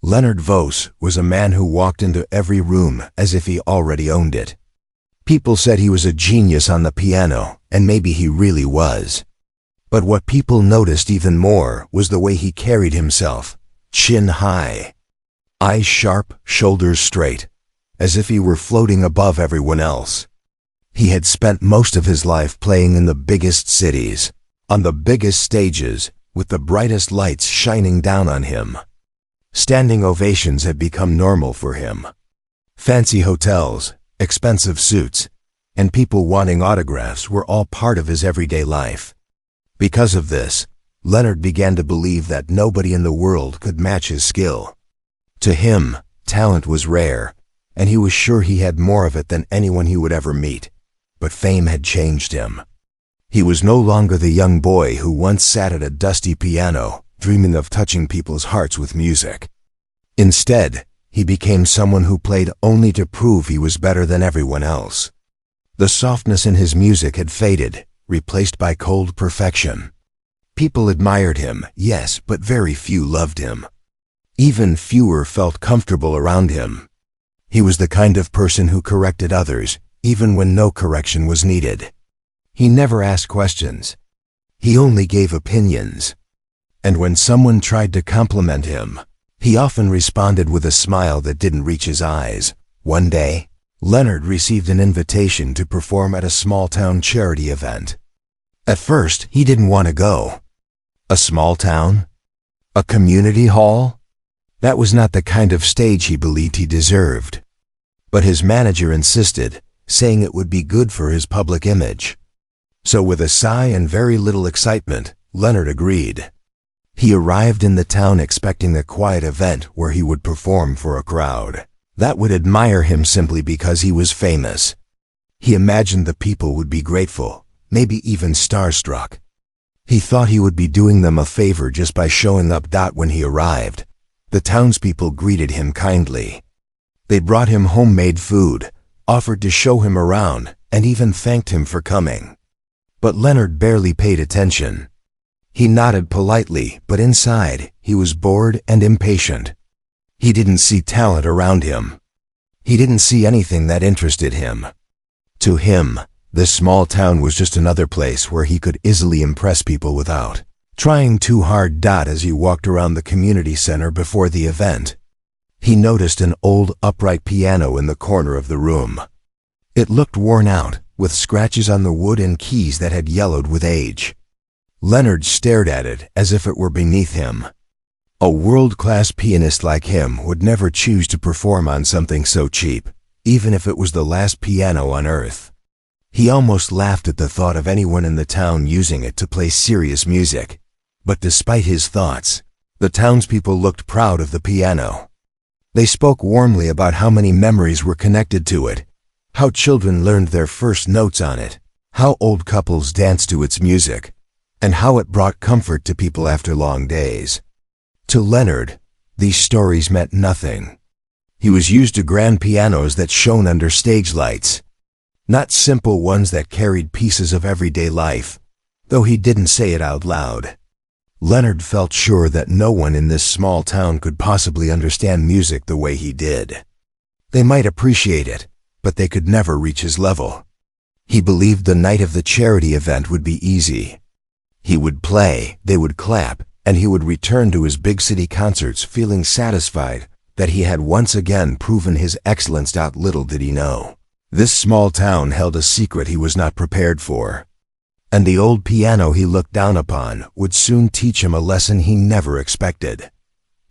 Leonard Vos was a man who walked into every room as if he already owned it. People said he was a genius on the piano, and maybe he really was. But what people noticed even more was the way he carried himself, chin high, eyes sharp, shoulders straight, as if he were floating above everyone else. He had spent most of his life playing in the biggest cities, on the biggest stages, with the brightest lights shining down on him. Standing ovations had become normal for him. Fancy hotels, expensive suits, and people wanting autographs were all part of his everyday life. Because of this, Leonard began to believe that nobody in the world could match his skill. To him, talent was rare, and he was sure he had more of it than anyone he would ever meet. But fame had changed him. He was no longer the young boy who once sat at a dusty piano, dreaming of touching people's hearts with music. Instead, he became someone who played only to prove he was better than everyone else. The softness in his music had faded, replaced by cold perfection. People admired him, yes, but very few loved him. Even fewer felt comfortable around him. He was the kind of person who corrected others, even when no correction was needed. He never asked questions. He only gave opinions. And when someone tried to compliment him, he often responded with a smile that didn't reach his eyes. One day, Leonard received an invitation to perform at a small-town charity event. At first, he didn't want to go. A small town? A community hall? That was not the kind of stage he believed he deserved. But his manager insisted, saying it would be good for his public image. So with a sigh and very little excitement, Leonard agreed. He arrived in the town expecting a quiet event where he would perform for a crowd that would admire him simply because he was famous. He imagined the people would be grateful, maybe even starstruck. He thought he would be doing them a favor just by showing up. When he arrived, the townspeople greeted him kindly. They brought him homemade food, offered to show him around, and even thanked him for coming. But Leonard barely paid attention. He nodded politely, but inside, he was bored and impatient. He didn't see talent around him. He didn't see anything that interested him. To him, this small town was just another place where he could easily impress people without trying too hard. As he walked around the community center before the event, he noticed an old upright piano in the corner of the room. It looked worn out, with scratches on the wood and keys that had yellowed with age. Leonard stared at it as if it were beneath him. A world-class pianist like him would never choose to perform on something so cheap, even if it was the last piano on earth. He almost laughed at the thought of anyone in the town using it to play serious music. But despite his thoughts, the townspeople looked proud of the piano. They spoke warmly about how many memories were connected to it, how children learned their first notes on it, how old couples danced to its music, and how it brought comfort to people after long days. To Leonard, these stories meant nothing. He was used to grand pianos that shone under stage lights, not simple ones that carried pieces of everyday life, though he didn't say it out loud. Leonard felt sure that no one in this small town could possibly understand music the way he did. They might appreciate it, but they could never reach his level. He believed the night of the charity event would be easy. He would play, they would clap, and he would return to his big city concerts feeling satisfied that he had once again proven his excellence. Little did he know, this small town held a secret he was not prepared for. And the old piano he looked down upon would soon teach him a lesson he never expected.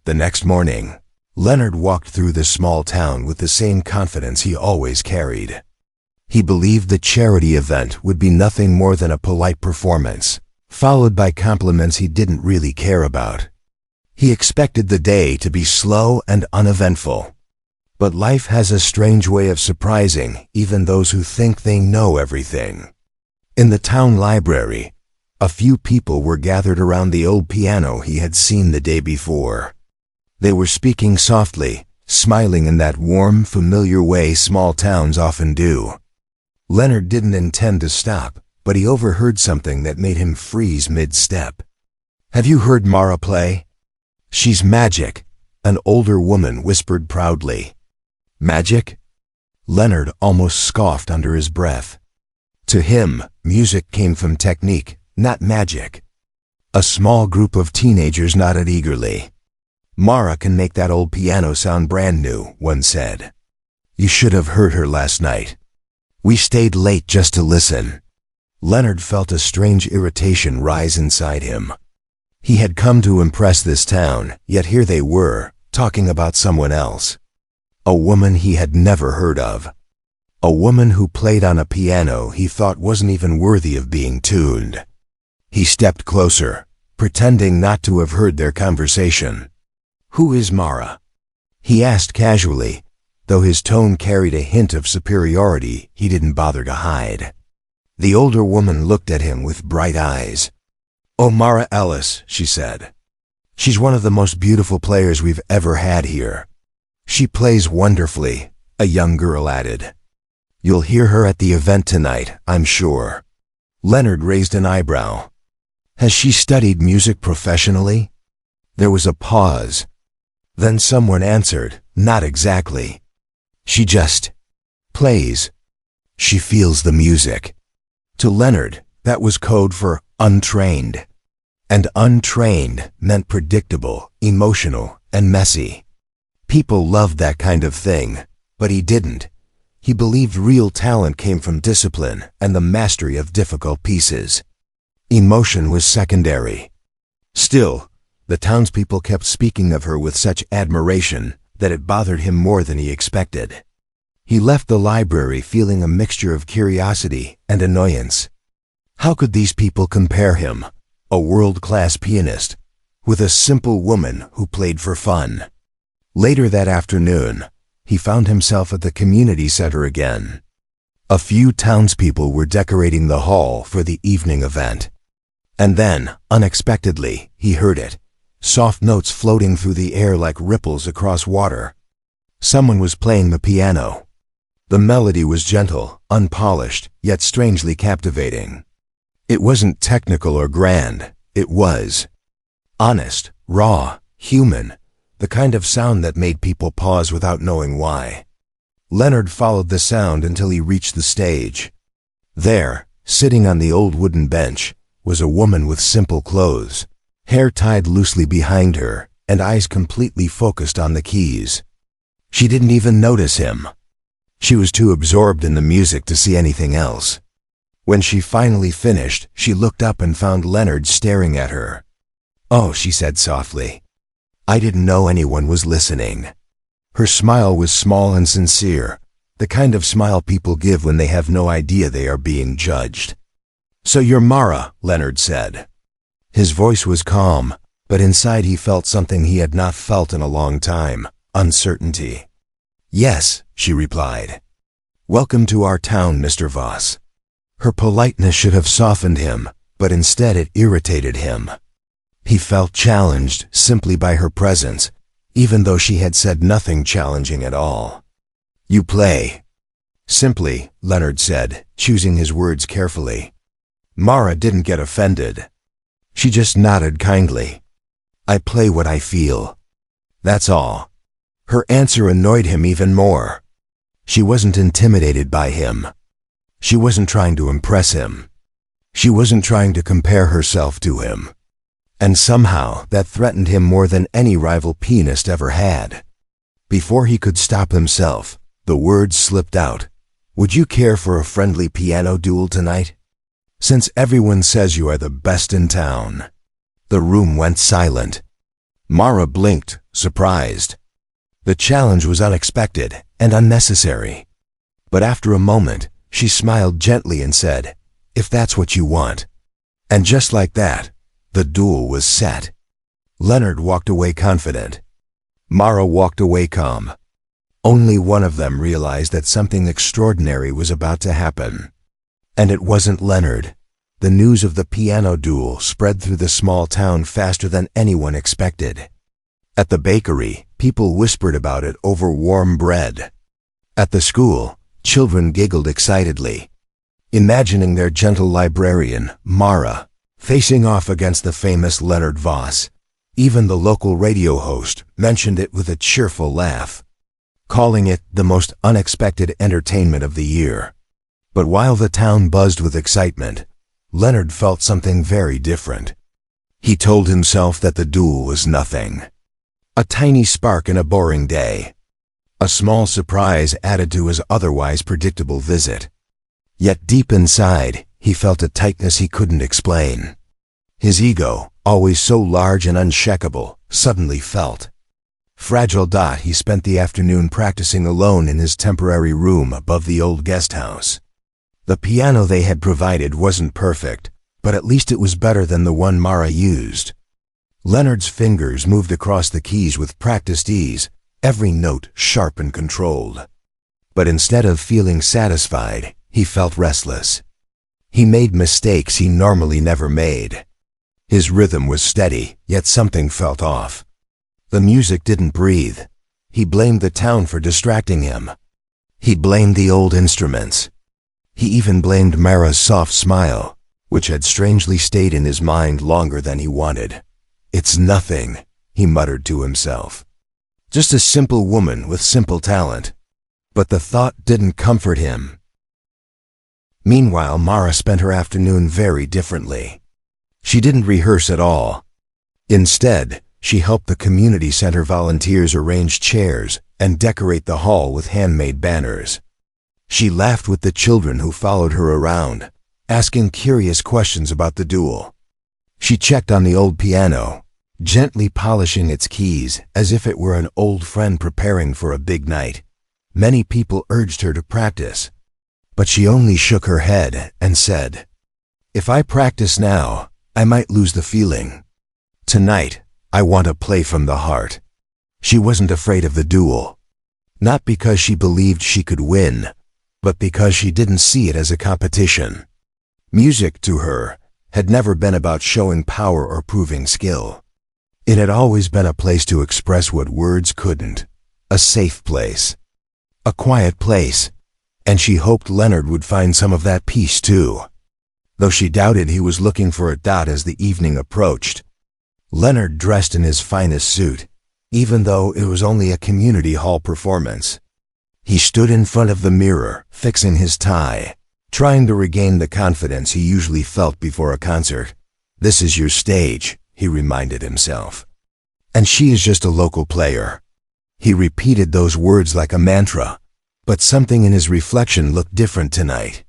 The next morning, Leonard walked through the small town with the same confidence he always carried. He believed the charity event would be nothing more than a polite performance, followed by compliments he didn't really care about. He expected the day to be slow and uneventful. But life has a strange way of surprising even those who think they know everything. In the town library, a few people were gathered around the old piano he had seen the day before. They were speaking softly, smiling in that warm, familiar way small towns often do. Leonard didn't intend to stop, but he overheard something that made him freeze mid-step. "Have you heard Mara play? She's magic. An older woman whispered proudly. Magic? Leonard almost scoffed under his breath. To him, music came from technique, not magic. A small group of teenagers nodded eagerly. Mara can make that old piano sound brand new, one said. You should have heard her last night. We stayed late just to listen. Leonard felt a strange irritation rise inside him. He had come to impress this town, yet here they were, talking about someone else. A woman he had never heard of. A woman who played on a piano he thought wasn't even worthy of being tuned. He stepped closer, pretending not to have heard their conversation. Who is Mara? He asked casually, though his tone carried a hint of superiority he didn't bother to hide. The older woman looked at him with bright eyes. Oh, Mara Ellis, she said. She's one of the most beautiful players we've ever had here. She plays wonderfully, a young girl added. You'll hear her at the event tonight, I'm sure. Leonard raised an eyebrow. Has she studied music professionally? There was a pause. Then someone answered, not exactly. She just plays. She feels the music. To Leonard, that was code for untrained. And untrained meant predictable, emotional, and messy. People loved that kind of thing, but he didn't. He believed real talent came from discipline and the mastery of difficult pieces. Emotion was secondary. Still, the townspeople kept speaking of her with such admiration that it bothered him more than he expected. He left the library feeling a mixture of curiosity and annoyance. How could these people compare him, a world-class pianist, with a simple woman who played for fun? Later that afternoon, he found himself at the community center again. A few townspeople were decorating the hall for the evening event. And then, unexpectedly, he heard it, soft notes floating through the air like ripples across water. Someone was playing the piano. The melody was gentle, unpolished, yet strangely captivating. It wasn't technical or grand, it was honest, raw, human, the kind of sound that made people pause without knowing why. Leonard followed the sound until he reached the stage. There, sitting on the old wooden bench, was a woman with simple clothes, hair tied loosely behind her, and eyes completely focused on the keys. She didn't even notice him. She was too absorbed in the music to see anything else. When she finally finished, she looked up and found Leonard staring at her. Oh, she said softly. I didn't know anyone was listening. Her smile was small and sincere, the kind of smile people give when they have no idea they are being judged. So you're Mara, Leonard said. His voice was calm, but inside he felt something he had not felt in a long time, uncertainty. Yes, she replied. Welcome to our town, Mr. Voss. Her politeness should have softened him, but instead it irritated him. He felt challenged simply by her presence, even though she had said nothing challenging at all. You play. Simply, Leonard said, choosing his words carefully. Mara didn't get offended. She just nodded kindly. I play what I feel. That's all. Her answer annoyed him even more. She wasn't intimidated by him. She wasn't trying to impress him. She wasn't trying to compare herself to him. And somehow that threatened him more than any rival pianist ever had. Before he could stop himself, the words slipped out. Would you care for a friendly piano duel tonight? Since everyone says you are the best in town. The room went silent. Mara blinked, surprised. The challenge was unexpected and unnecessary. But after a moment, she smiled gently and said, if that's what you want. And just like that, the duel was set. Leonard walked away confident. Mara walked away calm. Only one of them realized that something extraordinary was about to happen. And it wasn't Leonard. The news of the piano duel spread through the small town faster than anyone expected. At the bakery, people whispered about it over warm bread. At the school, children giggled excitedly, imagining their gentle librarian, Mara, facing off against the famous Leonard Voss. Even the local radio host mentioned it with a cheerful laugh, calling it the most unexpected entertainment of the year. But while the town buzzed with excitement, Leonard felt something very different. He told himself that the duel was nothing. A tiny spark in a boring day. A small surprise added to his otherwise predictable visit. Yet deep inside, he felt a tightness he couldn't explain. His ego, always so large and unshakable, suddenly felt fragile. He spent the afternoon practicing alone in his temporary room above the old guest house. The piano they had provided wasn't perfect, but at least it was better than the one Mara used. Leonard's fingers moved across the keys with practiced ease, every note sharp and controlled. But instead of feeling satisfied, he felt restless. He made mistakes he normally never made. His rhythm was steady, yet something felt off. The music didn't breathe. He blamed the town for distracting him. He blamed the old instruments. He even blamed Mara's soft smile, which had strangely stayed in his mind longer than he wanted. "It's nothing," he muttered to himself. "Just a simple woman with simple talent." But the thought didn't comfort him. Meanwhile, Mara spent her afternoon very differently. She didn't rehearse at all. Instead, she helped the community center volunteers arrange chairs and decorate the hall with handmade banners. She laughed with the children who followed her around, asking curious questions about the duel. She checked on the old piano, gently polishing its keys as if it were an old friend preparing for a big night. Many people urged her to practice, but she only shook her head and said, "If I practice now, I might lose the feeling. Tonight, I want to play from the heart." She wasn't afraid of the duel, not because she believed she could win, but because she didn't see it as a competition. Music, to her, had never been about showing power or proving skill. It had always been a place to express what words couldn't, a safe place, a quiet place, and she hoped Leonard would find some of that peace too, though she doubted he was looking for it. As the evening approached, Leonard dressed in his finest suit, even though it was only a community hall performance. He stood in front of the mirror, fixing his tie, trying to regain the confidence he usually felt before a concert. "This is your stage," he reminded himself. "And she is just a local player." He repeated those words like a mantra, but something in his reflection looked different tonight.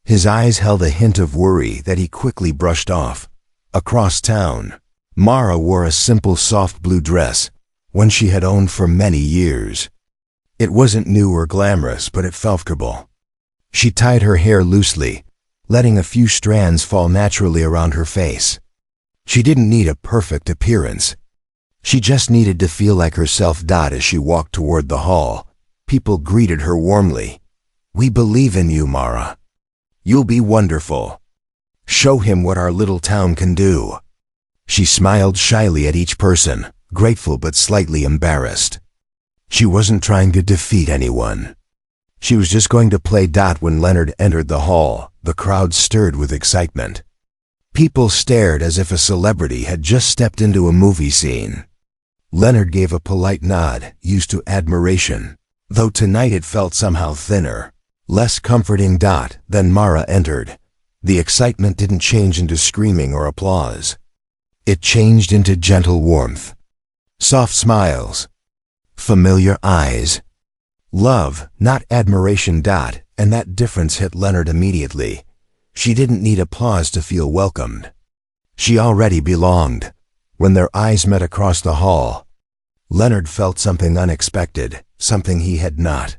His eyes held a hint of worry that he quickly brushed off. Across town, Mara wore a simple soft blue dress, one she had owned for many years. It wasn't new or glamorous, but it felt comfortable. She tied her hair loosely, letting a few strands fall naturally around her face. She didn't need a perfect appearance. She just needed to feel like herself. As she walked toward the hall, people greeted her warmly. "We believe in you, Mara. You'll be wonderful. Show him what our little town can do." She smiled shyly at each person, grateful but slightly embarrassed. She wasn't trying to defeat anyone. She was just going to play. When Leonard entered the hall, the crowd stirred with excitement. People stared as if a celebrity had just stepped into a movie scene. Leonard gave a polite nod, used to admiration, though tonight it felt somehow thinner, less comforting. Then Mara entered. The excitement didn't change into screaming or applause. It changed into gentle warmth, soft smiles, familiar eyes. Love, not admiration. And that difference hit Leonard immediately. She didn't need applause to feel welcomed. She already belonged. When their eyes met across the hall, Leonard felt something unexpected, something he had not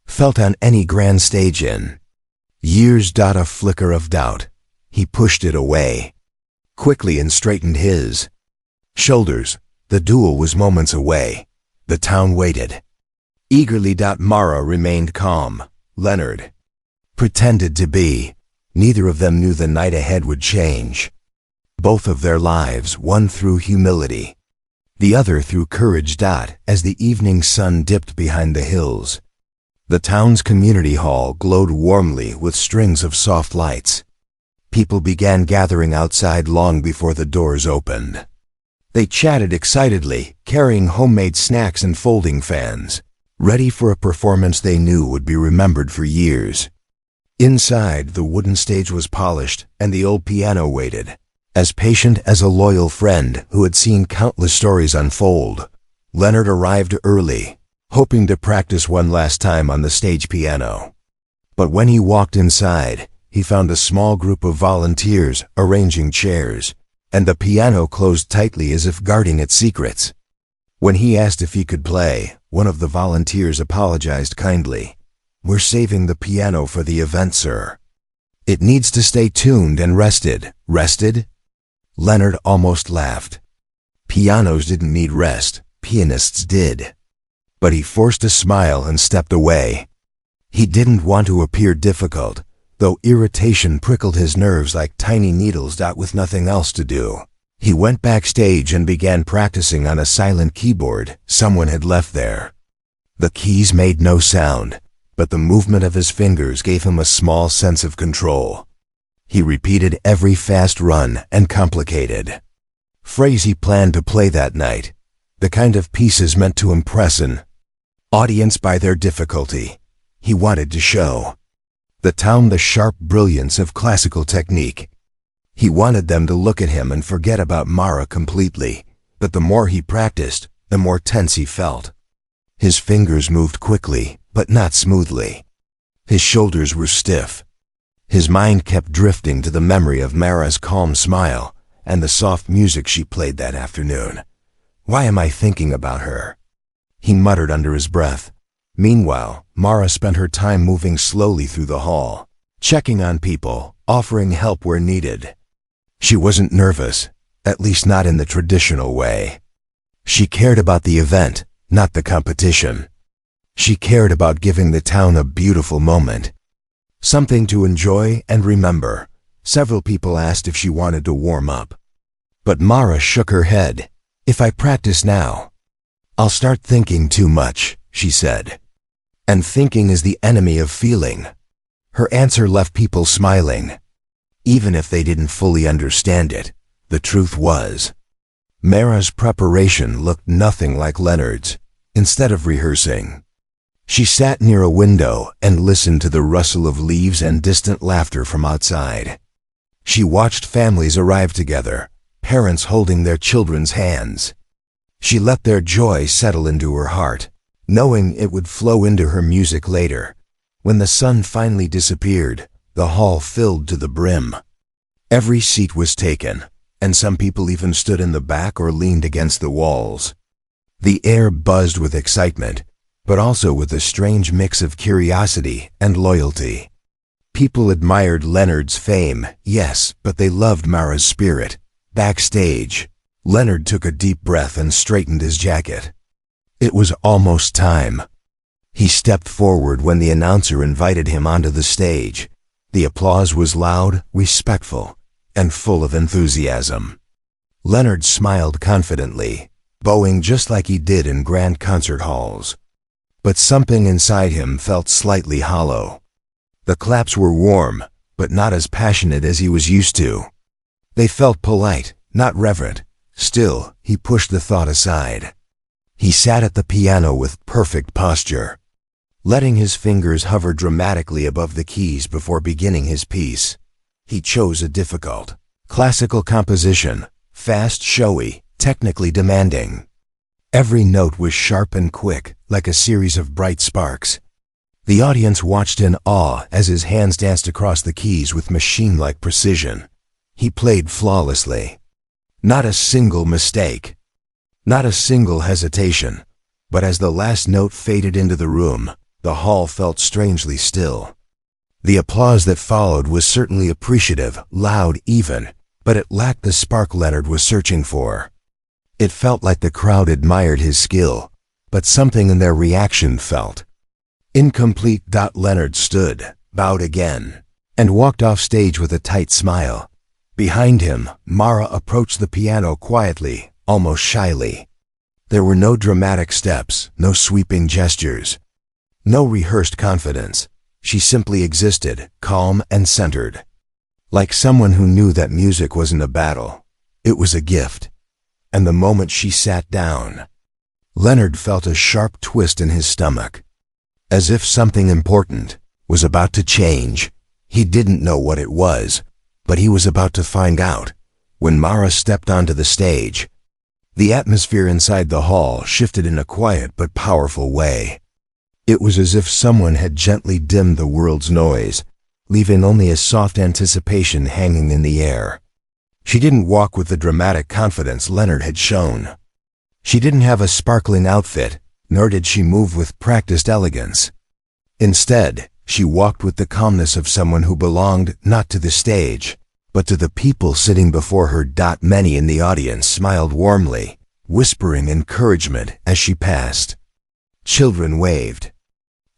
felt on any grand stage in years. A flicker of doubt. He pushed it away quickly and straightened his shoulders. The duel was moments away. The town waited eagerly. Mara remained calm. Leonard pretended to be. Neither of them knew the night ahead would change both of their lives, one through humility, the other through courage. As the evening sun dipped behind the hills, the town's community hall glowed warmly with strings of soft lights. People began gathering outside long before the doors opened. They chatted excitedly, carrying homemade snacks and folding fans, ready for a performance they knew would be remembered for years. Inside, the wooden stage was polished, and the old piano waited, as patient as a loyal friend who had seen countless stories unfold. Leonard arrived early, hoping to practice one last time on the stage piano. But when he walked inside, he found a small group of volunteers arranging chairs, and the piano closed tightly as if guarding its secrets. When he asked if he could play, one of the volunteers apologized kindly. "We're saving the piano for the event, sir. It needs to stay tuned and rested." Rested? Leonard almost laughed. Pianos didn't need rest, pianists did. But he forced a smile and stepped away. He didn't want to appear difficult, though irritation prickled his nerves like tiny needles with nothing else to do. He went backstage and began practicing on a silent keyboard someone had left there. The keys made no sound, but the movement of his fingers gave him a small sense of control. He repeated every fast run and complicated phrase he planned to play that night, the kind of pieces meant to impress an audience by their difficulty. He wanted to show the town the sharp brilliance of classical technique. He wanted them to look at him and forget about Mara completely, but the more he practiced, the more tense he felt. His fingers moved quickly, but not smoothly. His shoulders were stiff. His mind kept drifting to the memory of Mara's calm smile and the soft music she played that afternoon. "Why am I thinking about her?" he muttered under his breath. Meanwhile, Mara spent her time moving slowly through the hall, checking on people, offering help where needed. She wasn't nervous, at least not in the traditional way. She cared about the event, not the competition. She cared about giving the town a beautiful moment, something to enjoy and remember. Several people asked if she wanted to warm up. But Mara shook her head. "If I practice now, I'll start thinking too much," she said. And thinking is the enemy of feeling. Her answer left people smiling. Even if they didn't fully understand it, the truth was, Mara's preparation looked nothing like Leonard's. Instead of rehearsing, she sat near a window and listened to the rustle of leaves and distant laughter from outside. She watched families arrive together, parents holding their children's hands. She let their joy settle into her heart, knowing it would flow into her music later. When the sun finally disappeared, the hall filled to the brim. Every seat was taken, and some people even stood in the back or leaned against the walls. The air buzzed with excitement, but also with a strange mix of curiosity and loyalty. People admired Leonard's fame, yes, but they loved Mara's spirit. Backstage, Leonard took a deep breath and straightened his jacket. It was almost time. He stepped forward when the announcer invited him onto the stage. The applause was loud, respectful, and full of enthusiasm. Leonard smiled confidently, bowing just like he did in grand concert halls. But something inside him felt slightly hollow. The claps were warm, but not as passionate as he was used to. They felt polite, not reverent. Still, he pushed the thought aside. He sat at the piano with perfect posture, letting his fingers hover dramatically above the keys before beginning his piece. He chose a difficult, classical composition, fast, showy, technically demanding. Every note was sharp and quick, like a series of bright sparks. The audience watched in awe as his hands danced across the keys with machine-like precision. He played flawlessly. Not a single mistake. Not a single hesitation. But as the last note faded into the room, the hall felt strangely still. The applause that followed was certainly appreciative, loud even, but it lacked the spark Leonard was searching for. It felt like the crowd admired his skill, but something in their reaction felt incomplete. Leonard stood, bowed again, and walked off stage with a tight smile. Behind him, Mara approached the piano quietly, almost shyly. There were no dramatic steps, no sweeping gestures, no rehearsed confidence. She simply existed, calm and centered. Like someone who knew that music wasn't a battle. It was a gift. and the moment she sat down, Leonard felt a sharp twist in his stomach. As if something important was about to change. He didn't know what it was, but he was about to find out. When Mara stepped onto the stage, the atmosphere inside the hall shifted in a quiet but powerful way. It was as if someone had gently dimmed the world's noise, leaving only a soft anticipation hanging in the air. She didn't walk with the dramatic confidence Leonard had shown. She didn't have a sparkling outfit, nor did she move with practiced elegance. Instead, she walked with the calmness of someone who belonged not to the stage, but to the people sitting before her. Many in the audience smiled warmly, whispering encouragement as she passed. Children waved.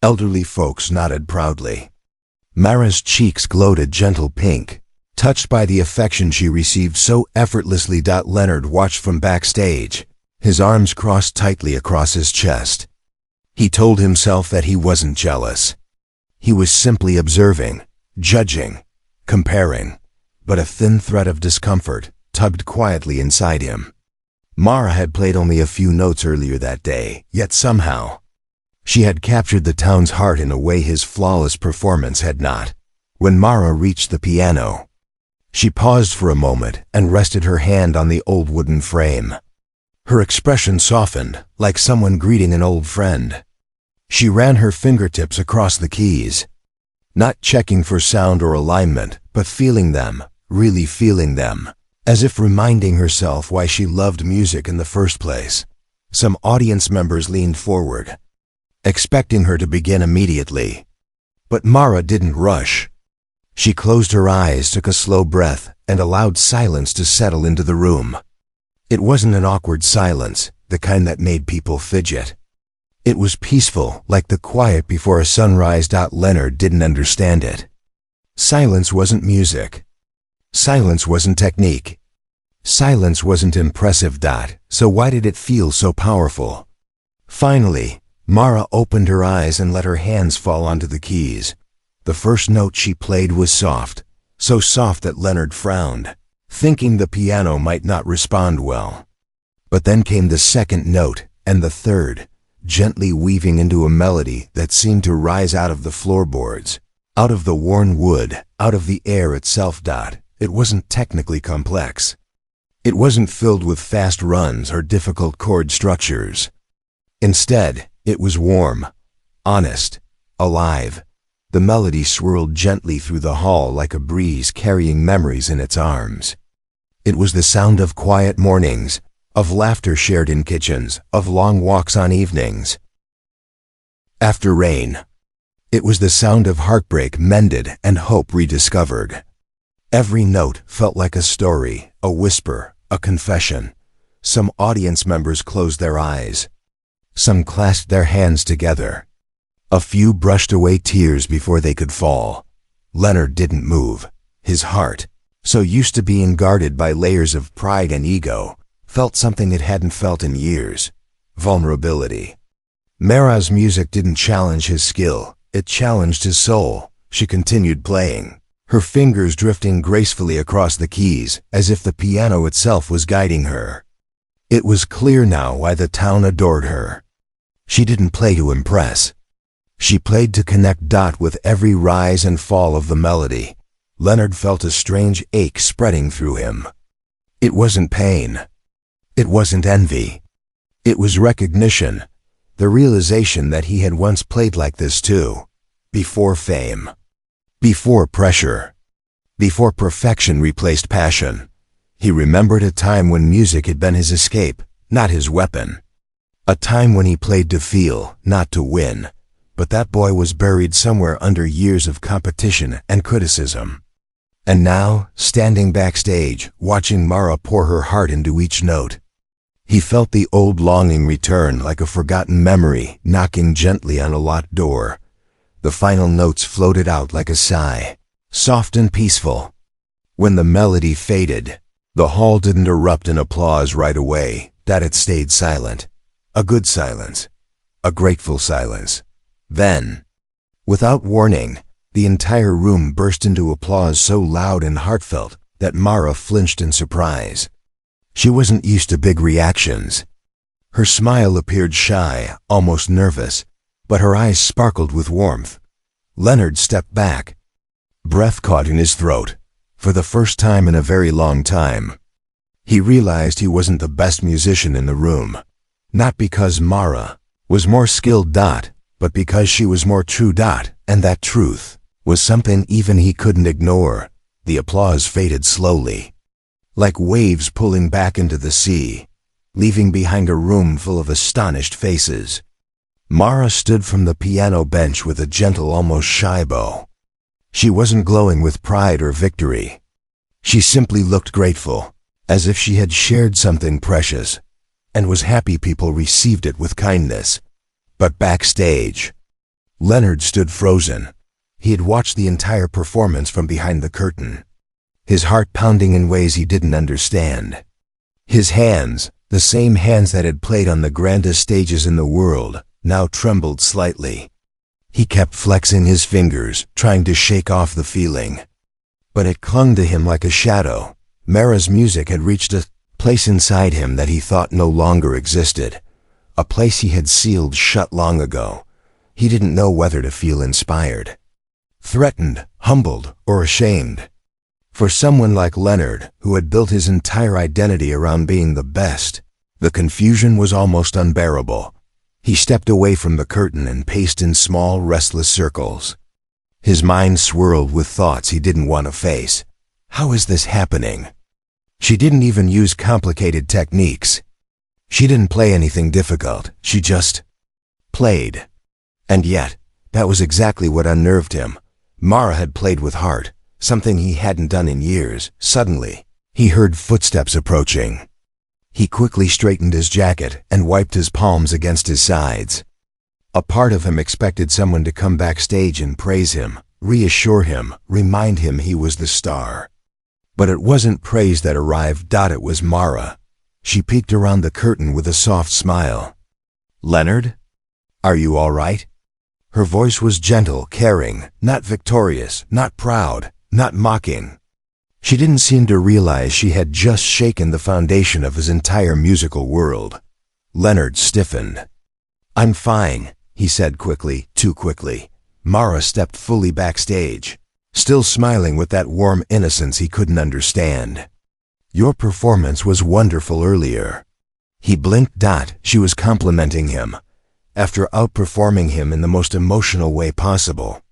Elderly folks nodded proudly. Mara's cheeks glowed a gentle pink, touched by the affection she received so effortlessly. Leonard watched from backstage, his arms crossed tightly across his chest. He told himself that he wasn't jealous. He was simply observing, judging, comparing, but a thin thread of discomfort tugged quietly inside him. Mara had played only a few notes earlier that day, yet somehow, she had captured the town's heart in a way his flawless performance had not. When Mara reached the piano, she paused for a moment and rested her hand on the old wooden frame. Her expression softened, like someone greeting an old friend. She ran her fingertips across the keys, not checking for sound or alignment, but feeling them, really feeling them, as if reminding herself why she loved music in the first place. Some audience members leaned forward, expecting her to begin immediately. But Mara didn't rush. She closed her eyes, took a slow breath, and allowed silence to settle into the room. It wasn't an awkward silence, the kind that made people fidget. It was peaceful, like the quiet before a sunrise. Leonard didn't understand it. Silence wasn't music. Silence wasn't technique. Silence wasn't impressive. So why did it feel so powerful? Finally, Mara opened her eyes and let her hands fall onto the keys. The first note she played was soft, so soft that Leonard frowned, thinking the piano might not respond well. But then came the second note, and the third, gently weaving into a melody that seemed to rise out of the floorboards, out of the worn wood, out of the air itself. It wasn't technically complex. It wasn't filled with fast runs or difficult chord structures. Instead, it was warm, honest, alive. The melody swirled gently through the hall like a breeze carrying memories in its arms. It was the sound of quiet mornings, of laughter shared in kitchens, of long walks on evenings. After rain. It was the sound of heartbreak mended and hope rediscovered. Every note felt like a story, a whisper, a confession. Some audience members closed their eyes. Some clasped their hands together. A few brushed away tears before they could fall. Leonard didn't move. His heart, so used to being guarded by layers of pride and ego, felt something it hadn't felt in years. Vulnerability. Mara's music didn't challenge his skill. It challenged his soul. She continued playing, her fingers drifting gracefully across the keys, as if the piano itself was guiding her. It was clear now why the town adored her. She didn't play to impress. She played to connect. With every rise and fall of the melody, Leonard felt a strange ache spreading through him. It wasn't pain. It wasn't envy. It was recognition, the realization that he had once played like this too. Before fame. Before pressure. Before perfection replaced passion. He remembered a time when music had been his escape, not his weapon. A time when he played to feel, not to win. But that boy was buried somewhere under years of competition and criticism. And now, standing backstage, watching Mara pour her heart into each note, he felt the old longing return like a forgotten memory knocking gently on a locked door. The final notes floated out like a sigh, soft and peaceful. When the melody faded, the hall didn't erupt in applause right away. It stayed silent. A good silence. A grateful silence. Then, without warning, the entire room burst into applause so loud and heartfelt that Mara flinched in surprise. She wasn't used to big reactions. Her smile appeared shy, almost nervous, but her eyes sparkled with warmth. Leonard stepped back. Breath caught in his throat, for the first time in a very long time. He realized he wasn't the best musician in the room. Not because Mara was more skilled, but because she was more true, and that truth was something even he couldn't ignore. The applause faded slowly, like waves pulling back into the sea, leaving behind a room full of astonished faces. Mara stood from the piano bench with a gentle, almost shy bow. She wasn't glowing with pride or victory. She simply looked grateful, as if she had shared something precious, and was happy people received it with kindness. But backstage, Leonard stood frozen. He had watched the entire performance from behind the curtain, his heart pounding in ways he didn't understand. His hands, the same hands that had played on the grandest stages in the world, now trembled slightly. He kept flexing his fingers, trying to shake off the feeling. But it clung to him like a shadow. Mara's music had reached a place inside him that he thought no longer existed, a place he had sealed shut long ago. He didn't know whether to feel inspired, threatened, humbled, or ashamed. For someone like Leonard, who had built his entire identity around being the best, the confusion was almost unbearable. He stepped away from the curtain and paced in small, restless circles. His mind swirled with thoughts he didn't want to face. How is this happening? She didn't even use complicated techniques. She didn't play anything difficult. She just played. And yet, that was exactly what unnerved him. Mara had played with heart, something he hadn't done in years. Suddenly, he heard footsteps approaching. He quickly straightened his jacket and wiped his palms against his sides. A part of him expected someone to come backstage and praise him, reassure him, remind him he was the star. But it wasn't praise that arrived. It was Mara. She peeked around the curtain with a soft smile. "Leonard? Are you all right?" Her voice was gentle, caring, not victorious, not proud, not mocking. She didn't seem to realize she had just shaken the foundation of his entire musical world. Leonard stiffened. "I'm fine," he said quickly, too quickly. Mara stepped fully backstage, still smiling with that warm innocence he couldn't understand. "Your performance was wonderful earlier." He blinked. She was complimenting him, after outperforming him in the most emotional way possible.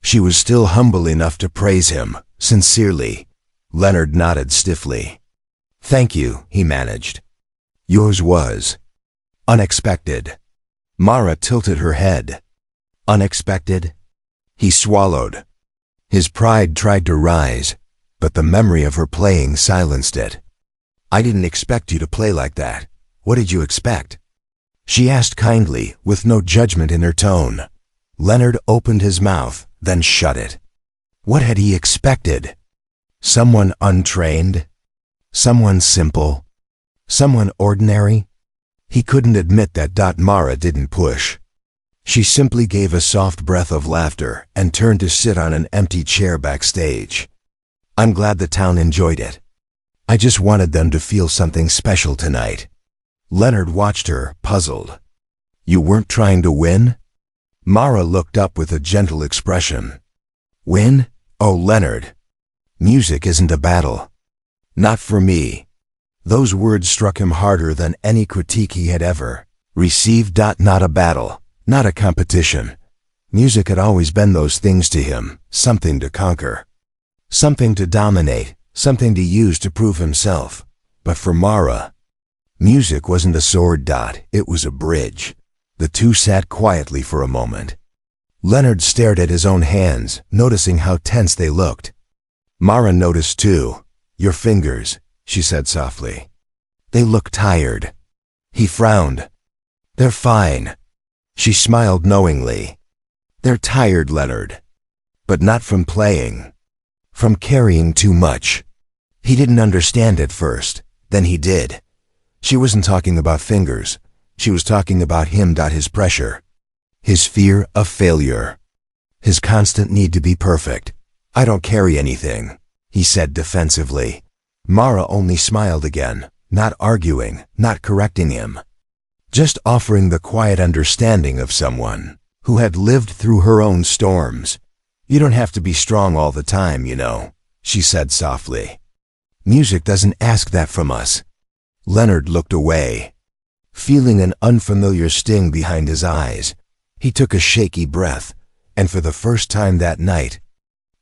She was still humble enough to praise him, sincerely. Leonard nodded stiffly. "Thank you," he managed. "Yours was unexpected." Mara tilted her head. "Unexpected?" He swallowed. His pride tried to rise, but the memory of her playing silenced it. "I didn't expect you to play like that. What did you expect?" She asked kindly, with no judgment in her tone. Leonard opened his mouth, then shut it. What had he expected? Someone untrained? Someone simple? Someone ordinary? He couldn't admit that. Mara didn't push. She simply gave a soft breath of laughter and turned to sit on an empty chair backstage. "I'm glad the town enjoyed it. I just wanted them to feel something special tonight." Leonard watched her, puzzled. "You weren't trying to win?" Mara looked up with a gentle expression. "Win? Oh, Leonard. Music isn't a battle. Not for me." Those words struck him harder than any critique he had ever received. Not a battle, not a competition. Music had always been those things to him, something to conquer, something to dominate, something to use to prove himself. But for Mara, music wasn't a sword. It was a bridge. The two sat quietly for a moment. Leonard stared at his own hands, noticing how tense they looked. Mara noticed too. "Your fingers," she said softly. "They look tired." He frowned. "They're fine." She smiled knowingly. "They're tired, Leonard. But not from playing. From carrying too much." He didn't understand at first. Then he did. She wasn't talking about fingers. She was talking about him. His pressure. His fear of failure. His constant need to be perfect. "I don't carry anything," he said defensively. Mara only smiled again. not arguing, not correcting him. Just offering the quiet understanding of someone who had lived through her own storms. "You don't have to be strong all the time, you know," she said softly. "Music doesn't ask that from us." Leonard looked away, feeling an unfamiliar sting behind his eyes. He took a shaky breath, and for the first time that night,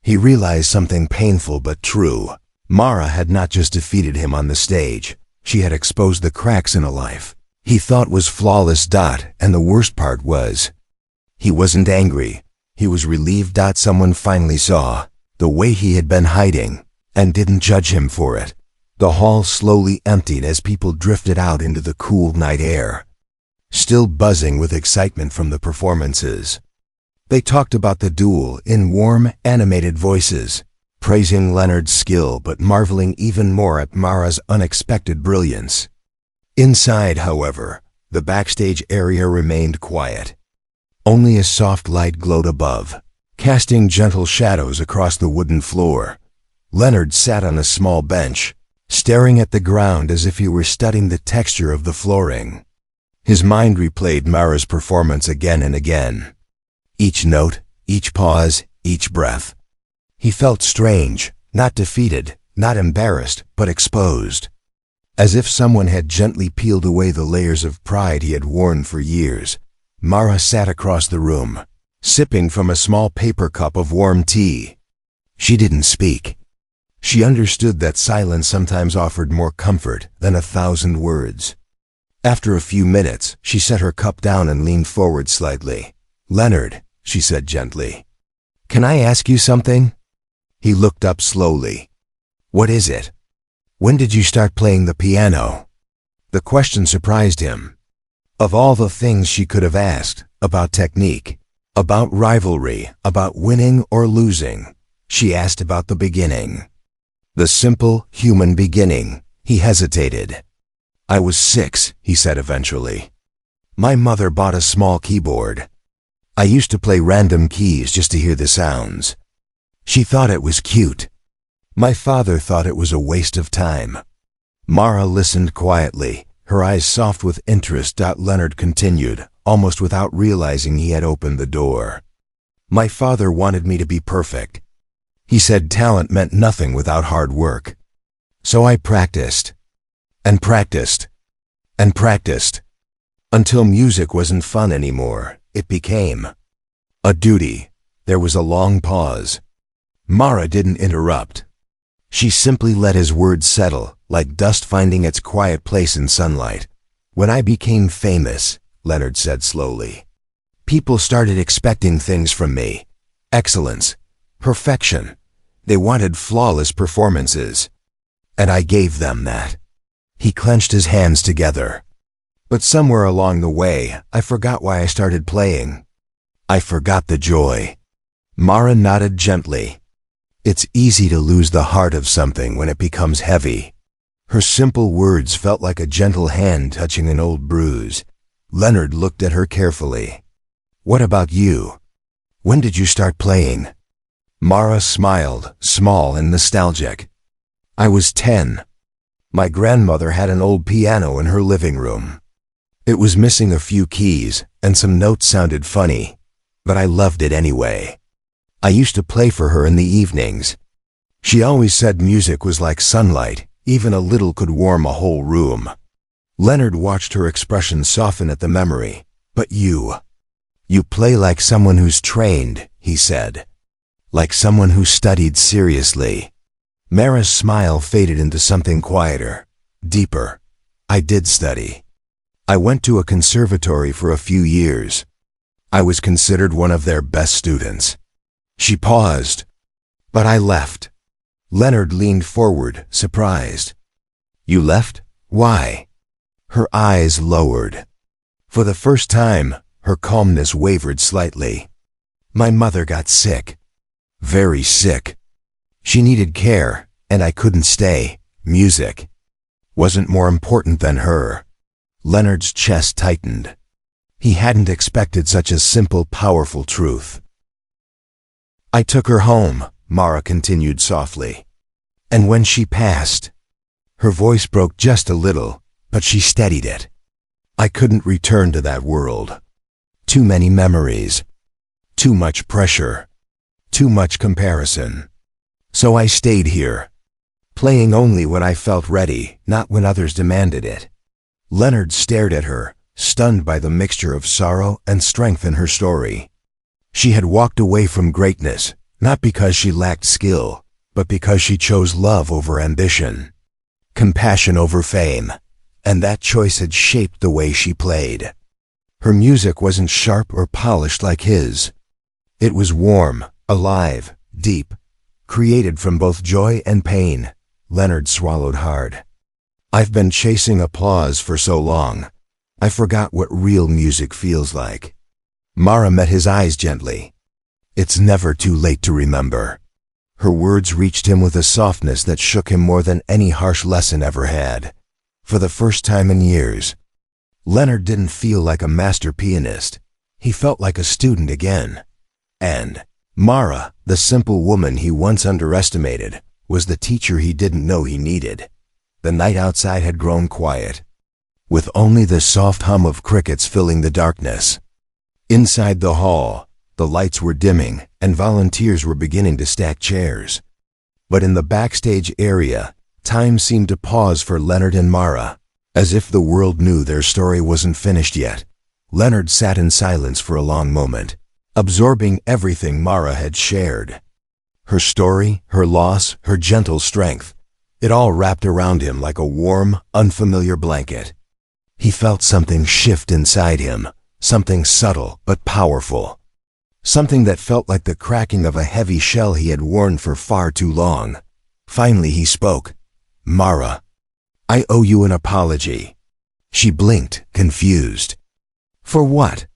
he realized something painful but true. Mara had not just defeated him on the stage, she had exposed the cracks in a life he thought was flawless. And the worst part was, he wasn't angry, he was relieved. Someone finally saw the way he had been hiding and didn't judge him for it. The hall slowly emptied as people drifted out into the cool night air, still buzzing with excitement from the performances. They talked about the duel in warm, animated voices, praising Leonard's skill but marveling even more at Mara's unexpected brilliance. Inside, however, the backstage area remained quiet. Only a soft light glowed above, casting gentle shadows across the wooden floor. Leonard sat on a small bench, staring at the ground as if he were studying the texture of the flooring. His mind replayed Mara's performance again and again. Each note, each pause, each breath. He felt strange, not defeated, not embarrassed, but exposed. As if someone had gently peeled away the layers of pride he had worn for years. Mara sat across the room, sipping from a small paper cup of warm tea. She didn't speak. She understood that silence sometimes offered more comfort than 1,000 words. After a few minutes, she set her cup down and leaned forward slightly. "Leonard," she said gently, "can I ask you something?" He looked up slowly. "What is it?" "When did you start playing the piano?" The question surprised him. Of all the things she could have asked, about technique, about rivalry, about winning or losing, she asked about the beginning. The simple, human beginning. He hesitated. "I was 6, he said eventually. "My mother bought a small keyboard. I used to play random keys just to hear the sounds. She thought it was cute. My father thought it was a waste of time." Mara listened quietly, her eyes soft with interest. Leonard continued, almost without realizing he had opened the door. "My father wanted me to be perfect. He said talent meant nothing without hard work. So I practiced, and practiced, and practiced, until music wasn't fun anymore. It became a duty." There was a long pause. Mara didn't interrupt. She simply let his words settle, like dust finding its quiet place in sunlight. "When I became famous," Leonard said slowly, "people started expecting things from me. Excellence, perfection. They wanted flawless performances. And I gave them that." He clenched his hands together. "But somewhere along the way, I forgot why I started playing. I forgot the joy." Mara nodded gently. "It's easy to lose the heart of something when it becomes heavy." Her simple words felt like a gentle hand touching an old bruise. Leonard looked at her carefully. "What about you? When did you start playing?" Mara smiled, small and nostalgic. "I was 10. My grandmother had an old piano in her living room. It was missing a few keys, and some notes sounded funny, but I loved it anyway. I used to play for her in the evenings. She always said music was like sunlight, even a little could warm a whole room." Leonard watched her expression soften at the memory. "But you play like someone who's trained," he said. "Like someone who studied seriously." Mara's smile faded into something quieter, deeper. "I did study. I went to a conservatory for a few years. I was considered one of their best students." She paused. "But I left." Leonard leaned forward, surprised. "You left? Why?" Her eyes lowered. For the first time, her calmness wavered slightly. "My mother got sick. Very sick. She needed care, and I couldn't stay. Music wasn't more important than her." Leonard's chest tightened. He hadn't expected such a simple, powerful truth. "I took her home," Mara continued softly. "And when she passed," Her voice broke just a little, but she steadied it. I couldn't return to that world. Too many memories. Too much pressure. Too much comparison. So I stayed here, playing only when I felt ready, not when others demanded it. Leonard stared at her, stunned by the mixture of sorrow and strength in her story. She had walked away from greatness, not because she lacked skill, but because she chose love over ambition, compassion over fame, and that choice had shaped the way she played. Her music wasn't sharp or polished like his. It was warm, alive, deep, created from both joy and pain. Leonard swallowed hard. I've been chasing applause for so long. I forgot what real music feels like. Mara met his eyes gently. It's never too late to remember. Her words reached him with a softness that shook him more than any harsh lesson ever had. For the first time in years, Leonard didn't feel like a master pianist. He felt like a student again. And Mara, the simple woman he once underestimated, was the teacher he didn't know he needed. The night outside had grown quiet, with only the soft hum of crickets filling the darkness. Inside the hall, the lights were dimming and volunteers were beginning to stack chairs. But in the backstage area, time seemed to pause for Leonard and Mara, as if the world knew their story wasn't finished yet. Leonard sat in silence for a long moment, absorbing everything Mara had shared. Her story, her loss, her gentle strength. It all wrapped around him like a warm, unfamiliar blanket. He felt something shift inside him, something subtle but powerful. Something that felt like the cracking of a heavy shell he had worn for far too long. Finally he spoke. Mara, I owe you an apology. She blinked, confused. For what?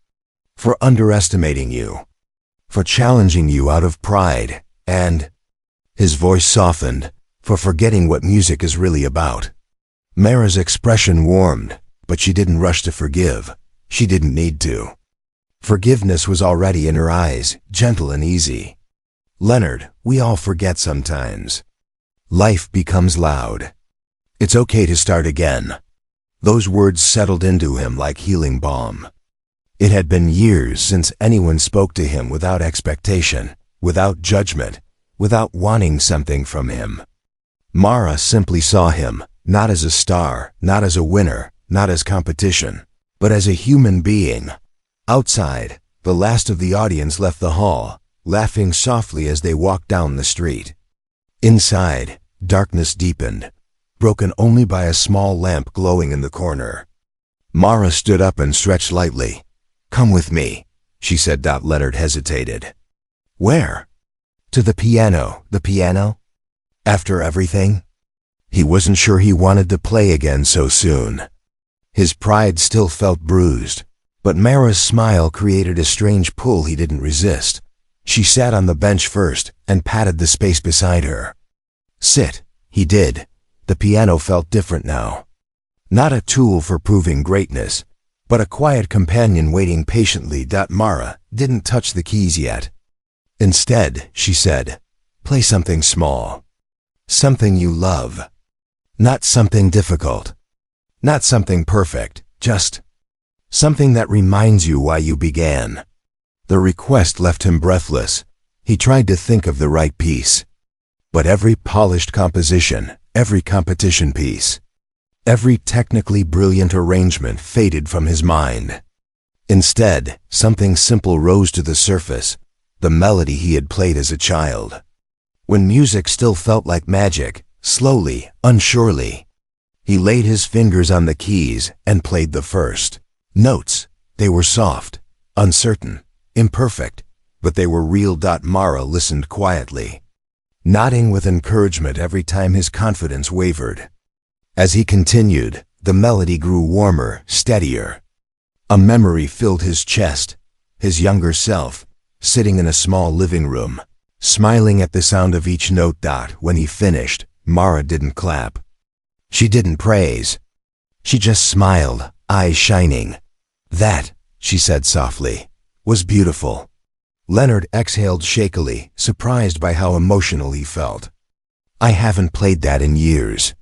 For underestimating you. For challenging you out of pride, and, his voice softened, for forgetting what music is really about. Mara's expression warmed, but she didn't rush to forgive. She didn't need to. Forgiveness was already in her eyes, gentle and easy. Leonard, we all forget sometimes. Life becomes loud. It's okay to start again. Those words settled into him like healing balm. It had been years since anyone spoke to him without expectation, without judgment, without wanting something from him. Mara simply saw him, not as a star, not as a winner, not as competition, but as a human being. Outside, the last of the audience left the hall, laughing softly as they walked down the street. Inside, darkness deepened, broken only by a small lamp glowing in the corner. Mara stood up and stretched lightly. Come with me, she said. Leonard hesitated. Where? To the piano. The piano? After everything? He wasn't sure he wanted to play again so soon. His pride still felt bruised, but Mara's smile created a strange pull he didn't resist. She sat on the bench first and patted the space beside her. Sit, he did. The piano felt different now. Not a tool for proving greatness, but a quiet companion waiting patiently. Mara didn't touch the keys yet. Instead, she said, play something small. Something you love. Not something difficult. Not something perfect, just something that reminds you why you began. The request left him breathless. He tried to think of the right piece. But every polished composition, every competition piece, every technically brilliant arrangement faded from his mind. Instead, something simple rose to the surface, the melody he had played as a child. When music still felt like magic, slowly, unsurely, he laid his fingers on the keys and played the first notes. They were soft, uncertain, imperfect, but they were real. Mara listened quietly, nodding with encouragement every time his confidence wavered. As he continued, the melody grew warmer, steadier. A memory filled his chest, his younger self, sitting in a small living room, smiling at the sound of each note. When he finished, Mara didn't clap. She didn't praise. She just smiled, eyes shining. That, she said softly, was beautiful. Leonard exhaled shakily, surprised by how emotional he felt. I haven't played that in years.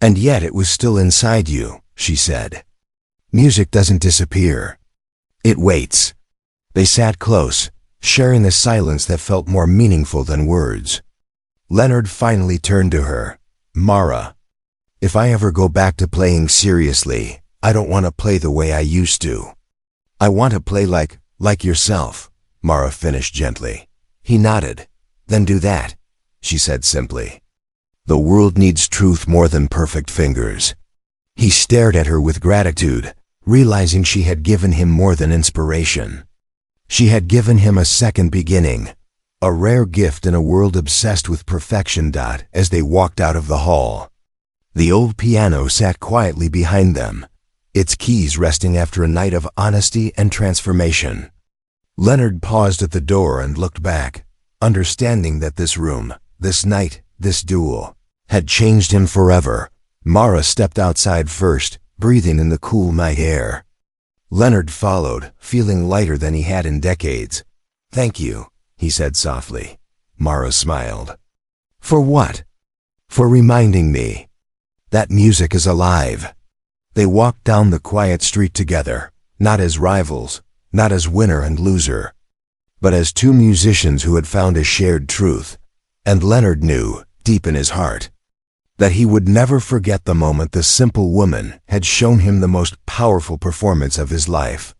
And yet it was still inside you, she said. Music doesn't disappear. It waits. They sat close, sharing a silence that felt more meaningful than words. Leonard finally turned to her. Mara, if I ever go back to playing seriously, I don't want to play the way I used to. I want to play like yourself, Mara finished gently. He nodded. Then do that, she said simply. The world needs truth more than perfect fingers. He stared at her with gratitude, realizing she had given him more than inspiration. She had given him a second beginning, a rare gift in a world obsessed with perfection. As they walked out of the hall, the old piano sat quietly behind them, its keys resting after a night of honesty and transformation. Leonard paused at the door and looked back, understanding that this room, this night, this duel, had changed him forever. Mara stepped outside first, breathing in the cool night air. Leonard followed, feeling lighter than he had in decades. Thank you, he said softly. Mara smiled. For what? For reminding me that music is alive. They walked down the quiet street together, not as rivals, not as winner and loser, but as two musicians who had found a shared truth. And Leonard knew, deep in his heart, that he would never forget the moment the simple woman had shown him the most powerful performance of his life.